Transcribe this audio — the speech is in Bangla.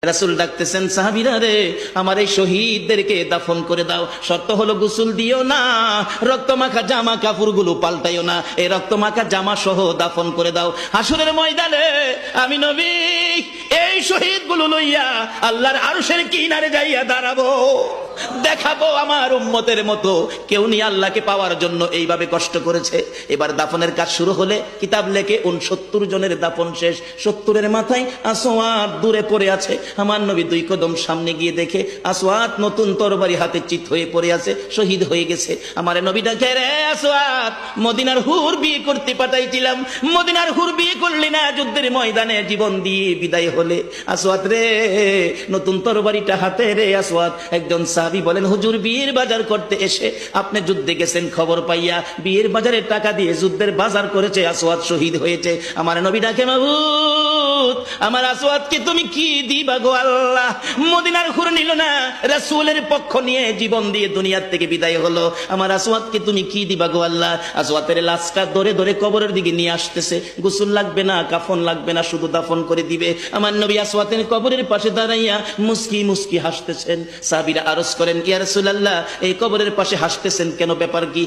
রাসূল ডাকতেছেন, সাহাবীরা রে, আমার এই শহীদদেরকে দাফন করে দাও। শর্ত হলো গোসল দিও না, রক্তমাখা জামা কাপড়গুলো পাল্টাইও না, এই রক্তমাখা জামা সহ দাফন করে দাও। হাসরের ময়দানে আমি নবী এই শহীদগুলো লইয়া আল্লাহর আরশের কিনারে যাইয়া দাঁড়াবো, দেখাবো আমার উম্মতের মতো কেউ নিয়ে আল্লাহকে পাওয়ার জন্য এইভাবে কষ্ট করেছে। এবার দাফনের কাজ শুরু হলে কিতাব লেখে 69 জনের দাফন শেষ। 70-এর মাথায় আসওয়াদ দূরে পড়ে আছে। আমার নবী 2 কদম সামনে গিয়ে দেখে আসওয়াদ নতুন তরবারি হাতে চিত হয়ে পড়ে আছে, শহীদ হয়ে গেছে। আমার নবী ডাকে, রে আসওয়াদ, মদিনার হুর বিয়ে করতে পাঠাইছিলাম, মদিনার হুর বিয়ে করলি না, যুদ্ধের ময়দানে জীবন দিয়ে বিদায় হলে। আসওয়াদ রে, নতুন তরবারিটা হাতে রে। আসওয়াদ একজন সাহাবী বলেন, হুজুর বিয়ের বাজার করতে এসে আপনি যুদ্ধে গেছেন, খবর পাইয়া বিয়ের বাজারের টাকা দিয়ে যুদ্ধের বাজার করেছে, আসওয়াদ শহীদ হয়েছে। আমার নবী ডাকে, মাবুদ, আমার আসওয়াদকে তুমি কি দিবা গো আল্লাহ? মদিনার হুর নিল না, রাসূলের পক্ষ নিয়ে জীবন দিয়ে দুনিয়ার থেকে বিদায় হলো, আমার আসওয়াদকে তুমি কি দিবা গো আল্লাহ? আসওয়াদের লাশটা ধরে ধরে কবরের দিকে নিয়ে আসতেছে। গোসল লাগবে না, কাফন লাগবে না, শুধু দাফন করে দিবে। আমার নবী আসওয়াদের কবরের পাশে দাঁড়াইয়া মুস্কি মুস্কি হাসতেছেন। সাহাবীরা আরজ করেন, ইয়া রাসূলুল্লাহ, এই কবরের পাশে হাসতেছেন কেন, ব্যাপার কি?